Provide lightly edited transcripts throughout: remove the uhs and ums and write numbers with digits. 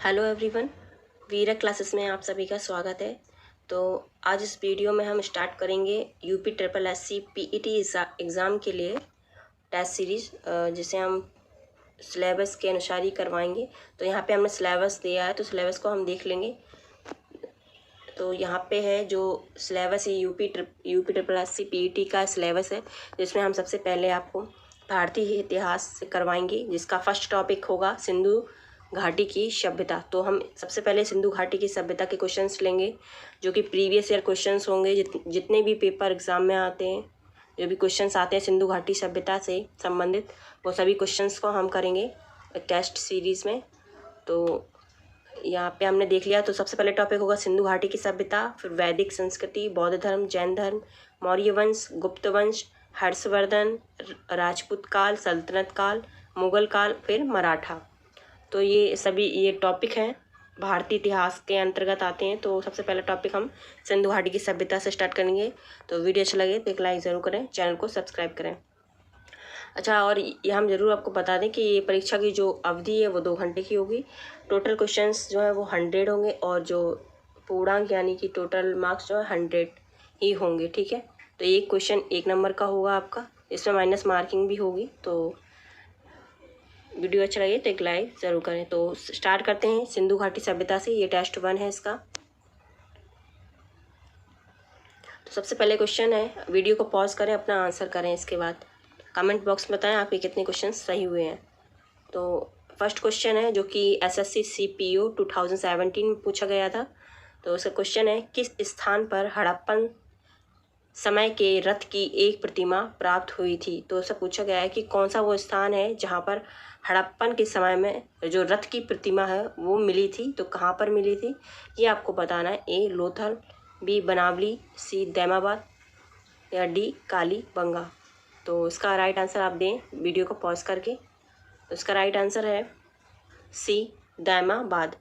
Hello everyone, वीरा classes में आप सभी का स्वागत है। तो आज इस वीडियो में हम स्टार्ट करेंगे UP triple S C PET exam के लिए टेस्ट सीरीज़, जिसे हम सिलेबस के अनुसार ही करवाएंगे। तो यहाँ पे हमने सिलेबस दिया है, तो सिलेबस को हम देख लेंगे। तो यहाँ पे है जो सिलेबस है UP triple S C PET का सिलेबस है, जिसमें हम सबसे पहले आपको भारतीय इतिहास से करवाएंगे, जिसका फर्स्ट टॉपिक होगा सिंधु घाटी की सभ्यता। तो हम सबसे पहले सिंधु घाटी की सभ्यता के क्वेश्चंस लेंगे, जो कि प्रीवियस ईयर क्वेश्चंस होंगे। जितने भी पेपर एग्ज़ाम में आते हैं, जो भी क्वेश्चंस आते हैं सिंधु घाटी सभ्यता से संबंधित, वो सभी क्वेश्चंस को हम करेंगे टेस्ट सीरीज़ में। तो यहाँ पे हमने देख लिया। तो सबसे पहले टॉपिक होगा सिंधु घाटी की सभ्यता, फिर वैदिक संस्कृति, बौद्ध धर्म, जैन धर्म, मौर्य वंश, गुप्त वंश, हर्षवर्धन, राजपूत काल, सल्तनत काल, मुगल काल, फिर मराठा। तो ये टॉपिक हैं, भारतीय इतिहास के अंतर्गत आते हैं। तो सबसे पहला टॉपिक हम सिंधु घाटी की सभ्यता से स्टार्ट करेंगे। तो वीडियो अच्छा लगे तो एक लाइक ज़रूर करें, चैनल को सब्सक्राइब करें। अच्छा, और ये हम ज़रूर आपको बता दें कि ये परीक्षा की जो अवधि है वो 2 घंटे की होगी। टोटल क्वेश्चंस जो है वो 100 होंगे, और जो पूर्णांक यानी कि टोटल मार्क्स जो है 100 ही होंगे। ठीक है, तो एक क्वेश्चन 1 नंबर का होगा आपका, इसमें माइनस मार्किंग भी होगी। तो वीडियो अच्छा लगे तो एक लाइक ज़रूर करें। तो स्टार्ट करते हैं सिंधु घाटी सभ्यता से। ये टेस्ट 1 है इसका। तो सबसे पहले क्वेश्चन है, वीडियो को पॉज करें, अपना आंसर करें, इसके बाद कमेंट बॉक्स में बताएं आपके कितने क्वेश्चन सही हुए हैं। तो फर्स्ट क्वेश्चन है जो कि एसएससी सीपीओ 2017 में पूछा गया था। तो उसका क्वेश्चन है, किस स्थान पर हड़प्पन समय के रथ की एक प्रतिमा प्राप्त हुई थी। तो उससे पूछा गया है कि कौन सा वो स्थान है जहाँ पर हड़प्पन के समय में जो रथ की प्रतिमा है वो मिली थी। तो कहाँ पर मिली थी ये आपको बताना है। ए लोथल, बी बनावली, सी दैमाबाद, या डी कालीबंगा। तो इसका राइट आंसर आप दें वीडियो को पॉज करके। तो इसका राइट आंसर है सी दैमाबाद,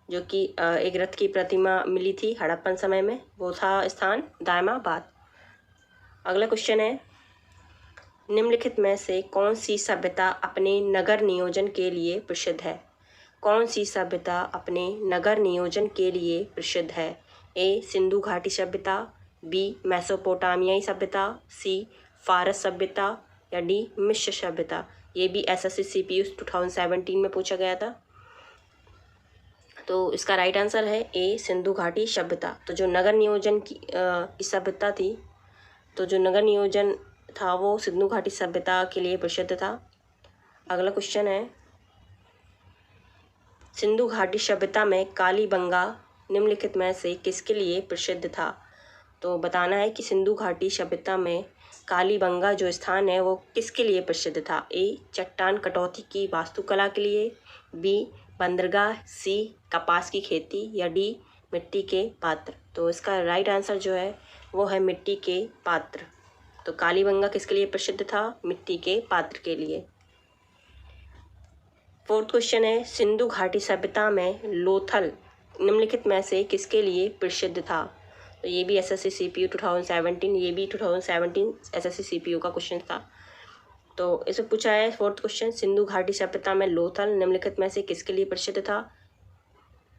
जो कि एक रथ की प्रतिमा मिली थी हड़प्पन समय में, वो था स्थान दैमाबाद। अगला क्वेश्चन है, निम्नलिखित में से कौन सी सभ्यता अपने नगर नियोजन के लिए प्रसिद्ध है। कौन सी सभ्यता अपने नगर नियोजन के लिए प्रसिद्ध है। ए सिंधु घाटी सभ्यता, बी मेसोपोटामियाई सभ्यता, सी फारस सभ्यता, या डी मिस्र सभ्यता। ये भी एसएससी सीपीयू 2017 में पूछा गया था। तो इसका राइट आंसर है ए सिंधु घाटी सभ्यता। तो जो नगर नियोजन की सभ्यता थी, तो जो नगर नियोजन था वो सिंधु घाटी सभ्यता के लिए प्रसिद्ध था। अगला क्वेश्चन है, सिंधु घाटी सभ्यता में कालीबंगा निम्नलिखित में से किसके लिए प्रसिद्ध था। तो बताना है कि सिंधु घाटी सभ्यता में कालीबंगा जो स्थान है वो किसके लिए प्रसिद्ध था। ए चट्टान कटौती की वास्तुकला के लिए, बी बंदरगाह, सी कपास की खेती, या डी मिट्टी के पात्र। तो इसका राइट आंसर जो है वो है मिट्टी के पात्र। तो कालीबंगा किसके लिए प्रसिद्ध था, मिट्टी के पात्र के लिए। फोर्थ क्वेश्चन है, सिंधु घाटी सभ्यता में लोथल निम्नलिखित में से किसके लिए प्रसिद्ध था। तो ये भी एसएससी सीपीयू 2017, ये भी 2017 एसएससी सीपीयू का क्वेश्चन था। तो इसे पूछा है फोर्थ क्वेश्चन, सिंधु घाटी सभ्यता में लोथल निम्नलिखित में से किसके लिए प्रसिद्ध था।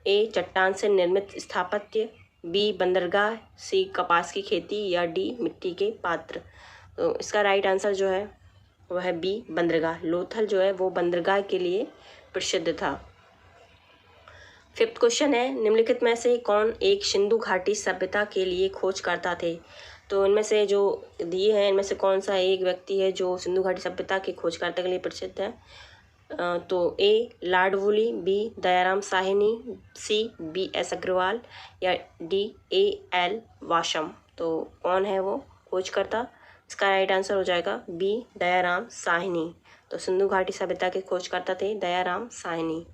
ए चट्टान से निर्मित स्थापत्य, बी बंदरगाह, सी कपास की खेती, या डी मिट्टी के पात्र। तो इसका राइट आंसर जो है वह है बी बंदरगाह। लोथल जो है वो बंदरगाह के लिए प्रसिद्ध था। फिफ्थ क्वेश्चन है, निम्नलिखित में से कौन एक सिंधु घाटी सभ्यता के लिए खोज करता थे। तो इनमें से जो दिए हैं इनमें से कौन सा एक व्यक्ति है जो सिंधु घाटी सभ्यता के खोजकर्ता के लिए प्रसिद्ध है। तो A Lord Woolley, B Dayaram Sahni, C B S Agrawal, या डी ए एल वाशम। तो कौन है वो खोजकर्ता। इसका राइट आंसर हो जाएगा बी दयाराम साहनी। तो सिंधु घाटी सभ्यता के खोजकर्ता थे दयाराम साहनी।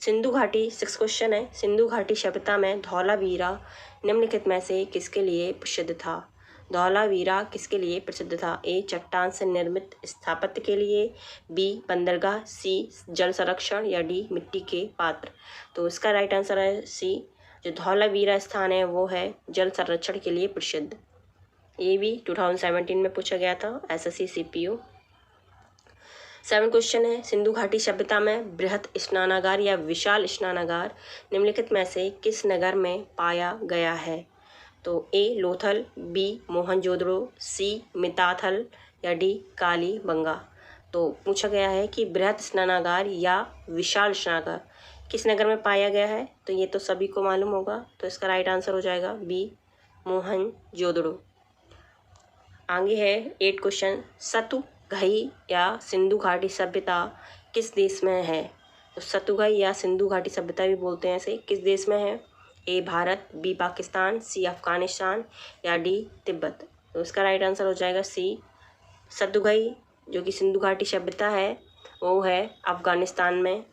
सिंधु घाटी 6 क्वेश्चन है, सिंधु घाटी सभ्यता में धौलावीरा निम्नलिखित में से किसके लिए प्रसिद्ध था। धौलावीरा किसके लिए प्रसिद्ध था। ए चट्टान से निर्मित स्थापत्य के लिए, बी बंदरगाह, सी जल संरक्षण, या डी मिट्टी के पात्र। तो इसका राइट आंसर है सी, जो धौलावीरा स्थान है वो है जल संरक्षण के लिए प्रसिद्ध। ये भी 2017 में पूछा गया था एसएससी सीपीयू। 7 क्वेश्चन है, सिंधु घाटी सभ्यता में बृहत स्नानागार या विशाल स्नानागार निम्नलिखित में से किस नगर में पाया गया है? तो ए लोथल, बी मोहनजोदड़ो, सी मिताथल या डी कालीबंगा। तो पूछा गया है कि बृहत स्नानागार या विशाल स्नानागार किस नगर में पाया गया है? तो ये तो सभी को मालूम होगा, तो इसका राइट आंसर हो जाएगा बी मोहनजोदड़ो। आगे है 8 क्वेश्चन, सतुघई या सिंधु घाटी सभ्यता किस देश में है? तो सतुघई या सिंधु घाटी सभ्यता भी बोलते हैं इसे, किस देश में है? ए भारत, बी पाकिस्तान, सी अफगानिस्तान या डी तिब्बत। तो इसका राइट आंसर हो जाएगा सी सतुघई, जो कि सिंधु घाटी सभ्यता है वो है अफगानिस्तान में।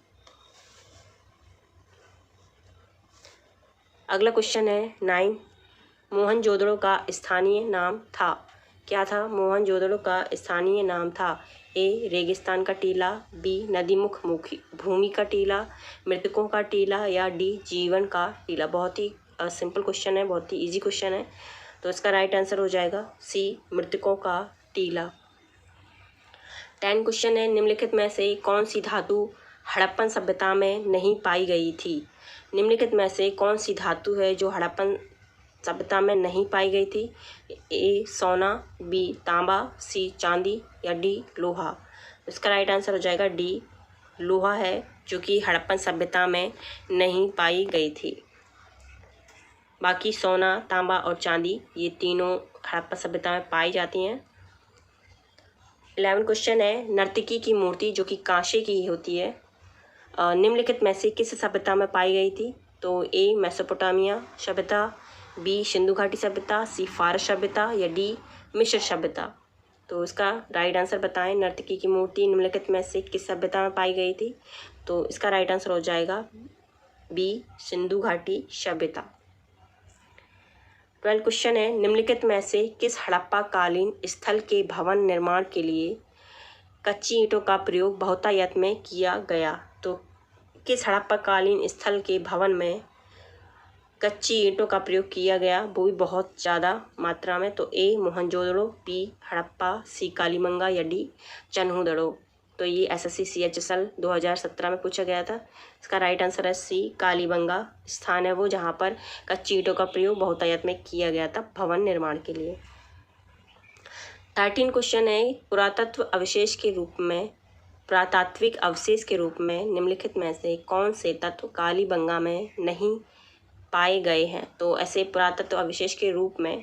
अगला क्वेश्चन है 9, मोहनजोदड़ो का स्थानीय नाम था। क्या था? मोहनजोदड़ो का स्थानीय नाम था ए रेगिस्तान का टीला, बी नदीमुख भूमि का टीला, मृतकों का टीला या डी जीवन का टीला। बहुत ही सिंपल क्वेश्चन है, बहुत ही इजी क्वेश्चन है, तो इसका राइट आंसर हो जाएगा सी मृतकों का टीला। 10 क्वेश्चन है, निम्नलिखित में से कौन सी धातु हड़प्पन सभ्यता में नहीं पाई गई थी? निम्नलिखित में से कौन सी धातु है जो हड़प्पन सभ्यता में नहीं पाई गई थी? ए सोना, बी तांबा, सी चांदी या डी लोहा। इसका राइट आंसर हो जाएगा डी लोहा है, जो कि हड़प्पन सभ्यता में नहीं पाई गई थी। बाकी सोना, तांबा और चांदी ये तीनों हड़प्पन सभ्यता में पाई जाती हैं। 11 क्वेश्चन है, नर्तकी की मूर्ति जो कि कांसे की होती है निम्नलिखित में से किस सभ्यता में पाई गई थी? तो ए मेसोपोटामिया सभ्यता, बी सिंधु घाटी सभ्यता, सी फारस सभ्यता या डी मिस्र सभ्यता। तो इसका राइट आंसर बताएं, नर्तकी की मूर्ति निम्नलिखित में से किस सभ्यता में पाई गई थी? तो इसका राइट आंसर हो जाएगा बी सिंधु घाटी सभ्यता। 12 क्वेश्चन है, निम्नलिखित में से किस हड़प्पा कालीन स्थल के भवन निर्माण के लिए कच्ची ईंटों का प्रयोग बहुतायत में किया गया? तो किस हड़प्पा कालीन स्थल के भवन में कच्ची ईंटों का प्रयोग किया गया, वो भी बहुत ज़्यादा मात्रा में? तो ए मोहनजोदड़ो, बी हड़प्पा, सी कालीबंगा या डी चन्हुदड़ो। तो ये SSC CHSL 2017 में पूछा गया था। इसका राइट आंसर है सी कालीबंगा स्थान है वो जहाँ पर कच्ची ईंटों का प्रयोग बहुतायत में किया गया था भवन निर्माण के लिए। 13 क्वेश्चन है, पुरातत्व अवशेष के रूप में पुरातात्विक अवशेष के रूप में निम्नलिखित में से कौन से तत्व कालीबंगा में नहीं पाए गए हैं? तो ऐसे पुरातत्व अवशेष के रूप में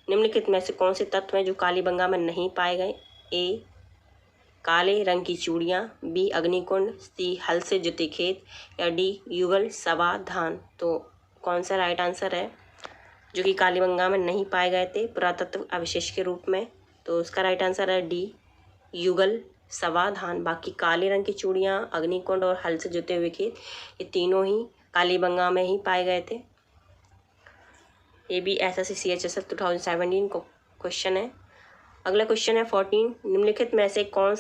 निम्नलिखित में से कौन से तत्व हैं जो कालीबंगा में नहीं पाए गए? ए काले रंग की चूड़ियाँ, बी अग्निकुंड, सी हल से जुते खेत या डी युगल समाधान। तो कौन सा राइट आंसर है जो कि कालीबंगा में नहीं पाए गए थे पुरातत्व अवशेष के रूप में? तो उसका राइट आंसर है डी युगल समाधान। बाकी काले रंग की चूड़ियाँ, अग्निकुंड और हल से जुते हुए खेत ये तीनों ही कालीबंगा में ही पाए गए थे। ये भी SSC CHSL 2017 को क्वेश्चन है। अगला क्वेश्चन है 14, निम्नलिखित में से कौन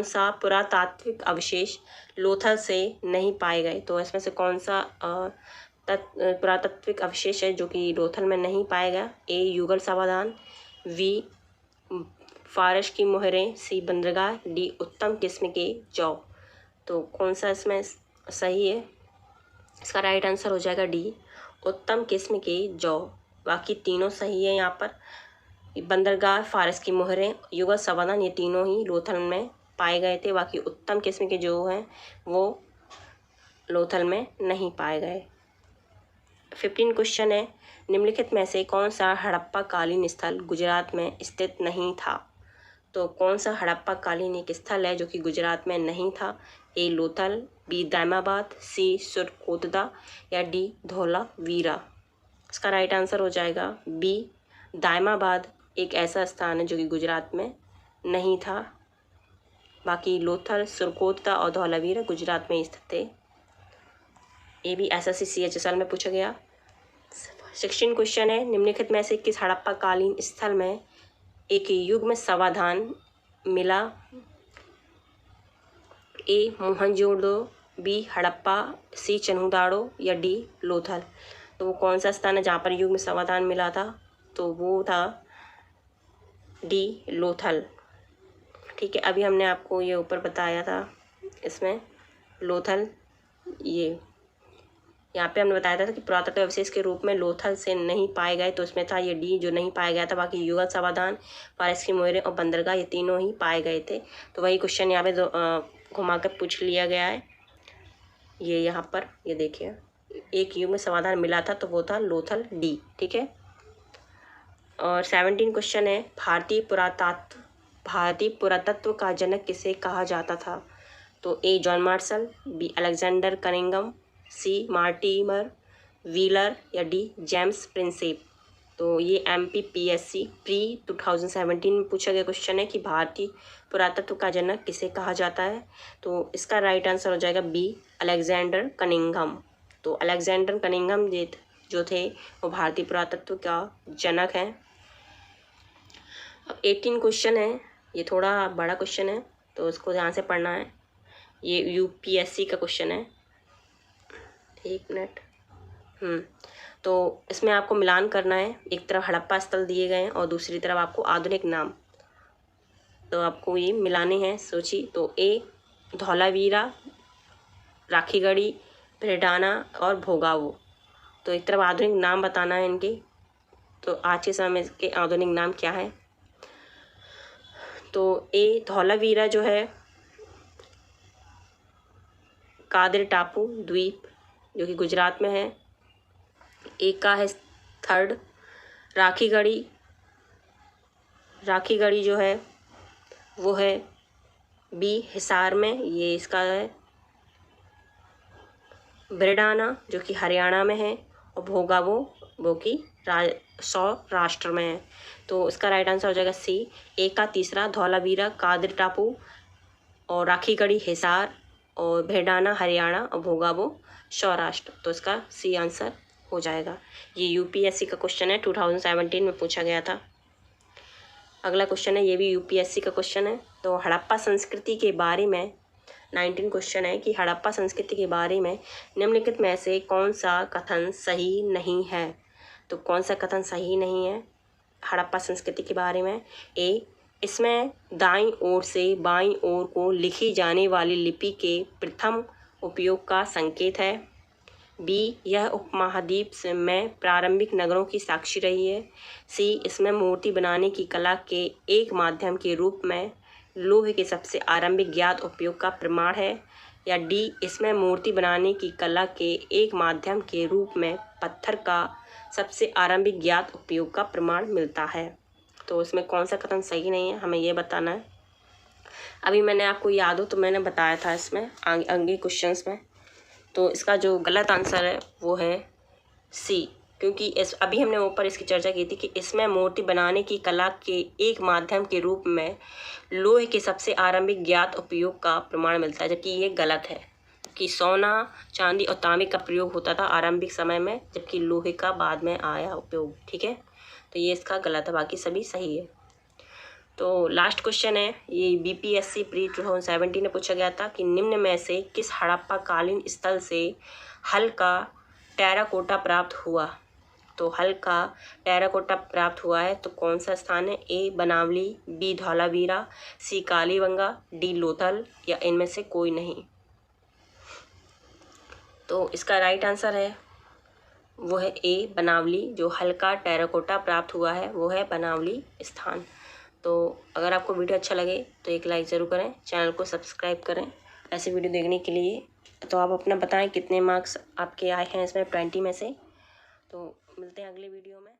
सा पुरातात्विक अवशेष लोथल से नहीं पाए गए? तो इसमें से कौन सा पुरातात्विक अवशेष है जो कि लोथल में नहीं पाया गया? ए युगल समाधान, बी फारस की मोहरें, सी बंदरगाह, डी उत्तम किस्म के जौ। तो कौन सा इसमें सही है? इसका राइट आंसर हो जाएगा डी उत्तम किस्म के जौ। बाकी तीनों सही है यहाँ पर। बंदरगाह, फारस की मोहरें, युगल समाधान ये तीनों ही लोथल में पाए गए थे। बाकी उत्तम किस्म के जो हैं वो लोथल में नहीं पाए गए। 15 क्वेश्चन है, निम्नलिखित में से कौन सा हड़प्पा कालीन स्थल गुजरात में स्थित नहीं था? तो कौन सा हड़प्पा कालीन एक स्थल है जो कि गुजरात में नहीं था? ए लोथल, बी दायमाबाद, सी सुरकोतदा या डी धौलावीरा। इसका राइट आंसर हो जाएगा बी दायमाबाद एक ऐसा स्थान है जो कि गुजरात में नहीं था। बाकी लोथल, सुरकोतदा और धौलावीरा गुजरात में स्थित थे। ये भी SSC CHSL में पूछा गया। 16 क्वेश्चन है, निम्नलिखित में से किस हड़प्पा कालीन स्थल में एक युग में समाधान मिला? ए मोहनजोदड़ो, बी हड़प्पा, सी चन्हुदाड़ो या डी लोथल। तो वो कौन सा स्थान है जहाँ पर युग में समाधान मिला था? तो वो था डी लोथल। ठीक है। अभी हमने आपको ये ऊपर बताया था, इसमें लोथल, ये यहाँ पे हमने बताया था कि पुरातत्व अवशेष के रूप में लोथल से नहीं पाए गए, तो इसमें था ये डी जो नहीं पाया गया था। बाकी युगल समाधान, पारस की मोहरें और बंदरगाह ये तीनों ही पाए गए थे। तो वही क्वेश्चन यहाँ पे घुमा कर पूछ लिया गया है। ये यहाँ पर ये देखिए, एक युग में समाधान मिला था तो वो था लोथल डी, ठीक है। और 17 क्वेश्चन है, भारतीय पुरातत्व का जनक किसे कहा जाता था? तो A John Marshall, B Alexander Cunningham, C Mortimer Wheeler या डी जेम्स प्रिंसेप। तो ये MPPSC प्री 2017 में पूछा गया क्वेश्चन है कि भारतीय पुरातत्व का जनक किसे कहा जाता है। तो इसका राइट आंसर हो जाएगा बी अलेक्जेंडर कनिंघम। तो अलेक्जेंडर कनिंघम जो थे वो भारतीय पुरातत्व का जनक हैं। अब 18 क्वेश्चन है, ये थोड़ा बड़ा क्वेश्चन है तो इसको ध्यान से पढ़ना है। ये UPSC का क्वेश्चन है, एक मिनट। तो इसमें आपको मिलान करना है, एक तरफ हड़प्पा स्थल दिए गए हैं और दूसरी तरफ आपको आधुनिक नाम, तो आपको ये मिलाने हैं। सोची तो ए धौलावीरा, राखीगढ़ी, भेडाना और भोगावो। तो एक तरफ आधुनिक नाम बताना है इनके। तो आज के समय के आधुनिक नाम क्या है? तो ए धौलावीरा जो है कादिर टापू द्वीप जो कि गुजरात में है। एक का है थर्ड राखीगढ़ी जो है वो है बी हिसार में, ये इसका है। भेडाना जो कि हरियाणा में है और भोगावो वो कि सौराष्ट्र में है। तो इसका राइट आंसर हो जाएगा सी। एक का तीसरा धौलावीरा कादिर टापू और राखीगढ़ी हिसार और भेडाना हरियाणा और भोगावो सौराष्ट्र। तो इसका सी आंसर हो जाएगा। ये UPSC का क्वेश्चन है, 2017 में पूछा गया था। अगला क्वेश्चन है, ये भी UPSC का क्वेश्चन है। तो हड़प्पा संस्कृति के बारे में 19 क्वेश्चन है कि हड़प्पा संस्कृति के बारे में निम्नलिखित में से कौन सा कथन सही नहीं है? तो कौन सा कथन सही नहीं है हड़प्पा संस्कृति के बारे में? ए इसमें दाईं ओर से बाईं ओर को लिखी जाने वाली लिपि के प्रथम उपयोग का संकेत है। बी यह उपमहाद्वीप में प्रारंभिक नगरों की साक्षी रही है। सी इसमें मूर्ति बनाने की कला के एक माध्यम के रूप में लोहे के सबसे आरंभिक ज्ञात उपयोग का प्रमाण है। या डी इसमें मूर्ति बनाने की कला के एक माध्यम के रूप में पत्थर का सबसे आरंभिक ज्ञात उपयोग का प्रमाण मिलता है। तो इसमें कौन सा कथन सही नहीं है, हमें ये बताना है। अभी मैंने आपको याद हो तो मैंने बताया था इसमें आगे क्वेश्चंस में। तो इसका जो गलत आंसर है वो है सी, क्योंकि अभी हमने ऊपर इसकी चर्चा की थी कि इसमें मूर्ति बनाने की कला के एक माध्यम के रूप में लोहे के सबसे आरंभिक ज्ञात उपयोग का प्रमाण मिलता है, जबकि ये गलत है कि सोना, चांदी और तांबे का प्रयोग होता था आरंभिक समय में, जबकि लोहे का बाद में आया उपयोग। ठीक है, तो ये इसका गलत है, बाकी सभी सही है। तो लास्ट क्वेश्चन है, ये BPSC प्री 2017 में पूछा गया था कि निम्न में से किस हड़प्पा कालीन स्थल से हल्का टेराकोटा प्राप्त हुआ? तो हल्का टेराकोटा प्राप्त हुआ है तो कौन सा स्थान है? ए बनावली, बी धौलावीरा, सी कालीबंगा, डी लोथल या इनमें से कोई नहीं। तो इसका राइट आंसर है वो है ए बनावली। जो हल्का टेराकोटा प्राप्त हुआ है वो है बनावली स्थान। तो अगर आपको वीडियो अच्छा लगे तो एक लाइक ज़रूर करें, चैनल को सब्सक्राइब करें ऐसे वीडियो देखने के लिए। तो आप अपना बताएं कितने मार्क्स आपके आए हैं इसमें 20 में से। तो मिलते हैं अगले वीडियो में।